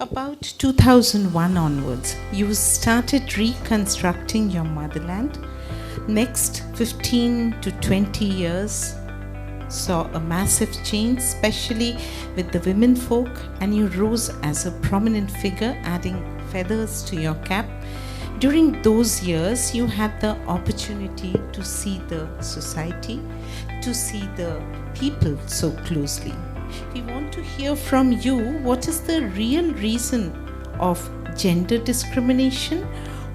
About 2001 onwards, you started reconstructing your motherland. Next 15 to 20 years saw a massive change, especially with the women folk, and you rose as a prominent figure, adding feathers to your cap. During those years, you had the opportunity to see the society, to see the people so closely. We want to hear from you, what is the real reason of gender discrimination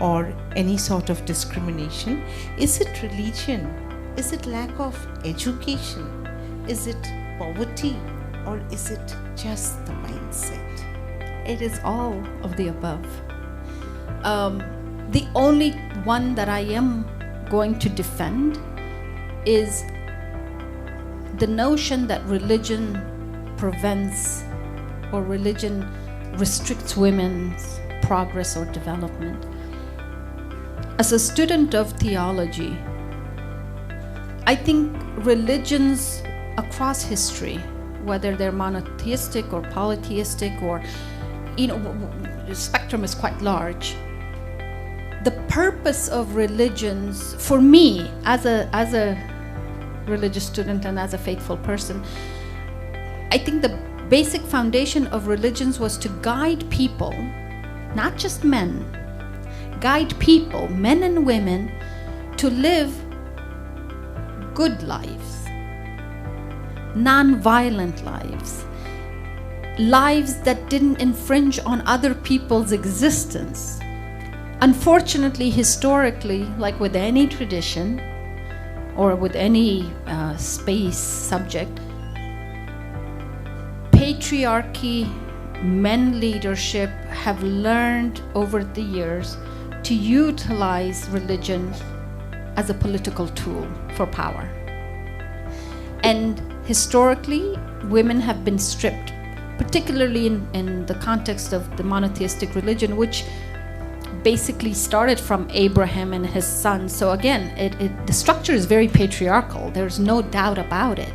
or any sort of discrimination? Is it religion? Is it lack of education? Is it poverty? Or is it just the mindset? It is all of the above. The only one that I am going to defend is the notion that religion prevents or religion restricts women's progress or development. As a student of theology, I think religions across history, whether they're monotheistic or polytheistic or, the spectrum is quite large. The purpose of religions, for me, as a religious student and as a faithful person, I think the basic foundation of religions was to guide people, not just men, guide people, men and women, to live good lives, non-violent lives, lives that didn't infringe on other people's existence. Unfortunately, historically, like with any tradition or with any space subject, patriarchy, men leadership have learned over the years to utilize religion as a political tool for power. And historically, women have been stripped, particularly in the context of the monotheistic religion, which basically started from Abraham and his sons. So again, the structure is very patriarchal. There's no doubt about it.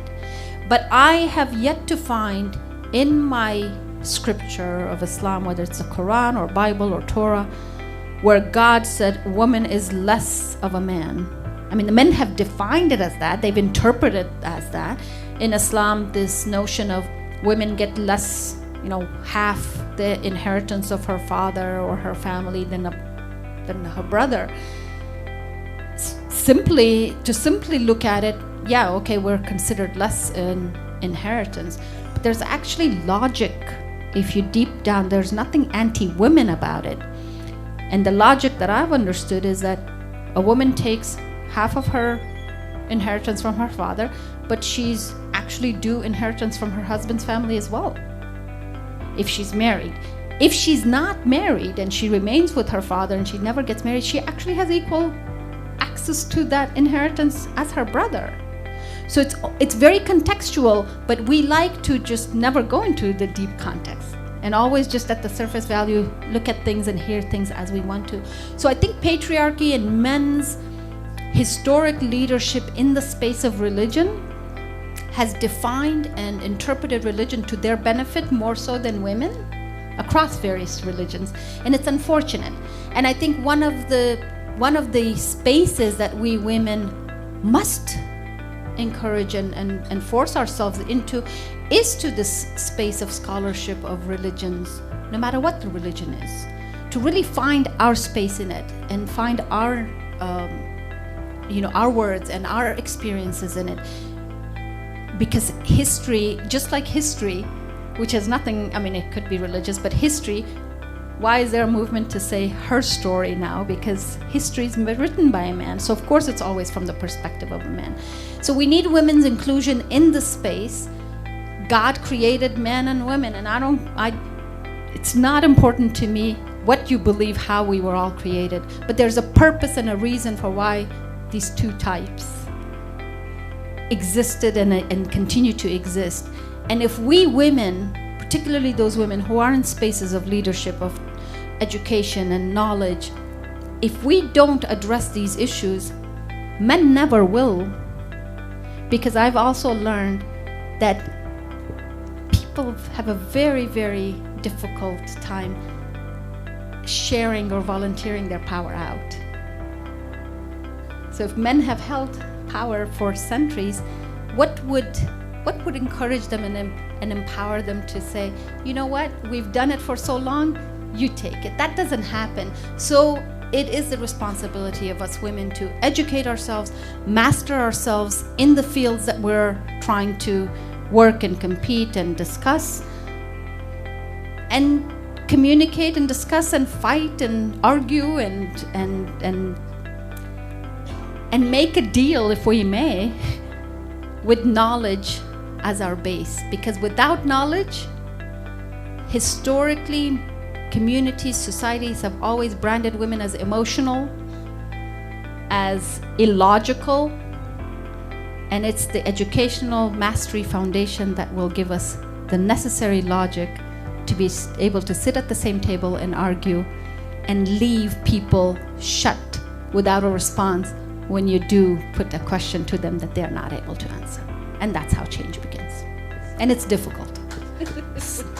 But I have yet to find in my scripture of Islam, whether it's the Quran or Bible or Torah, where God said woman is less of a man. I mean, the men have defined it as that. They've interpreted it as that. In Islam, this notion of women get less, half the inheritance of her father or her family than her brother. Simply look at it, yeah, okay, we're considered less in inheritance. But there's actually logic. If you deep down, there's nothing anti-women about it. And the logic that I've understood is that a woman takes half of her inheritance from her father, but she's actually due inheritance from her husband's family as well, if she's married. If she's not married and she remains with her father and she never gets married, she actually has equal access to that inheritance as her brother. So it's very contextual, but we like to just never go into the deep context and always just at the surface value look at things and hear things as we want to. So I think patriarchy and men's historic leadership in the space of religion has defined and interpreted religion to their benefit more so than women across various religions, and it's unfortunate. And I think one of the spaces that we women must encourage and force ourselves into is to this space of scholarship of religions, no matter what the religion is, to really find our space in it and find our words and our experiences in it. Because history, just like history, which has nothing, it could be religious, but history, why is there a movement to say her story now? Because history is written by a man. So of course it's always from the perspective of a man. So we need women's inclusion in the space. God created men and women, and it's not important to me what you believe, how we were all created, but there's a purpose and a reason for why these two types existed and continue to exist. And if we women, particularly those women who are in spaces of leadership, of education and knowledge, if we don't address these issues, men never will. Because I've also learned that people have a very, very difficult time sharing or volunteering their power out. So if men have held power for centuries, what would encourage them and empower them to say, you know what, we've done it for so long, you take it. That doesn't happen. So it is the responsibility of us women to educate ourselves, master ourselves in the fields that we're trying to work and compete and discuss, and communicate and discuss and fight and argue and make a deal, if we may, with knowledge as our base. Because without knowledge, historically, communities, societies have always branded women as emotional, as illogical, and it's the educational mastery foundation that will give us the necessary logic to be able to sit at the same table and argue and leave people shut without a response when you do put a question to them that they're not able to answer. And that's how change begins. And it's difficult.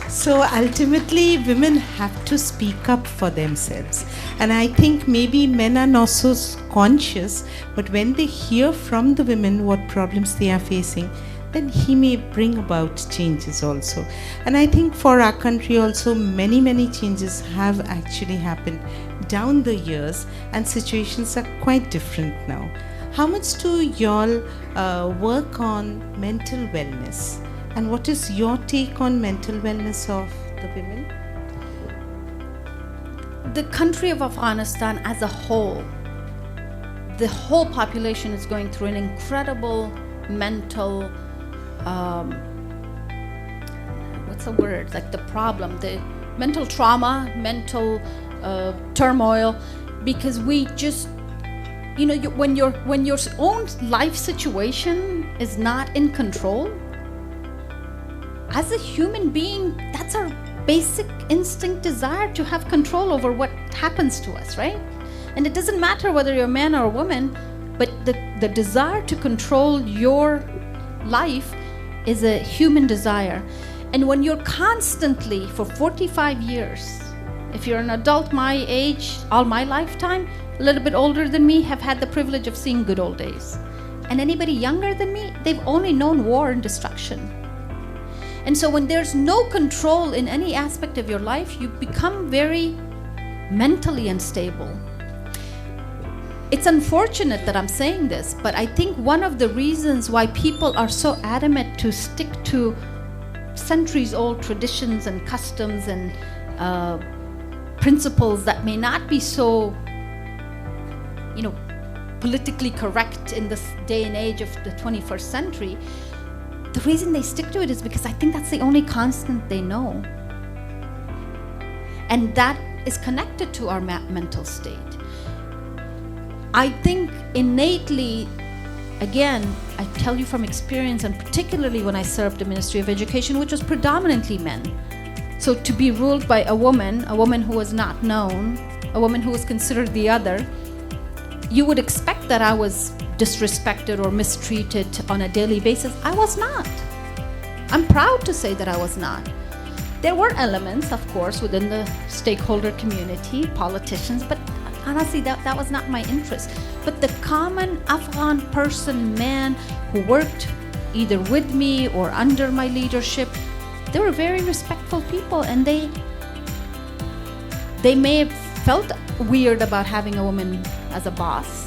So ultimately, women have to speak up for themselves. And I think maybe men are not so conscious, but when they hear from the women what problems they are facing, then he may bring about changes also. And I think for our country also, many changes have actually happened down the years, and situations are quite different now. How much do y'all work on mental wellness? And what is your take on mental wellness of the women? The country of Afghanistan as a whole, the whole population is going through an incredible mental, what's the word? Like the problem, the mental trauma, mental turmoil, because we just, you know, when your own life situation is not in control, as a human being, that's our basic instinct desire, to have control over what happens to us, right? And it doesn't matter whether you're a man or a woman, but the desire to control your life is a human desire. And when you're constantly, for 45 years, if you're an adult my age, all my lifetime, a little bit older than me, have had the privilege of seeing good old days. And anybody younger than me, they've only known war and destruction. And so when there's no control in any aspect of your life, you become very mentally unstable. It's unfortunate that I'm saying this, but I think one of the reasons why people are so adamant to stick to centuries-old traditions and customs and principles that may not be so, you know, politically correct in this day and age of the 21st century, the reason they stick to it is because I think that's the only constant they know. And that is connected to our mental state. I think innately, again, I tell you from experience, and particularly when I served the Ministry of Education, which was predominantly men. So to be ruled by a woman who was not known, a woman who was considered the other, you would expect that I was disrespected or mistreated on a daily basis. I was not. I'm proud to say that I was not. There were elements, of course, within the stakeholder community, politicians, but honestly, that was not my interest. But the common Afghan person, man, who worked either with me or under my leadership, they were very respectful people, and they may have felt weird about having a woman as a boss,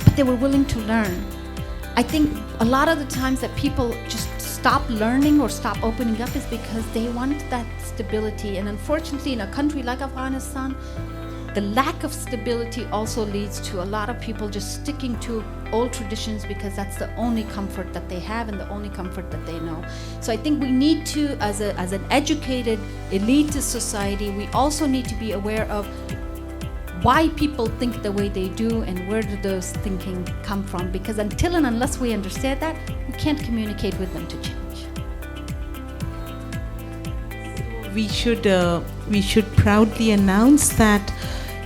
but they were willing to learn. I think a lot of the times that people just stop learning or stop opening up is because they want that stability. And unfortunately, in a country like Afghanistan, the lack of stability also leads to a lot of people just sticking to old traditions because that's the only comfort that they have and the only comfort that they know. So I think we need to, as an educated, elitist society, we also need to be aware of why people think the way they do and where do those thinking come from, because until and unless we understand that, we can't communicate with them to change. We should proudly announce that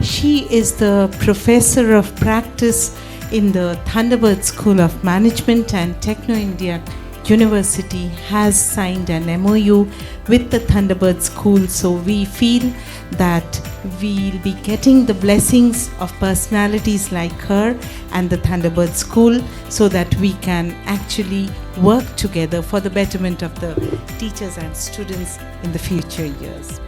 she is the professor of practice in the Thunderbird School of Management and Techno India University has signed an MOU with the Thunderbird School, so we feel that we'll be getting the blessings of personalities like her and the Thunderbird School, so that we can actually work together for the betterment of the teachers and students in the future years.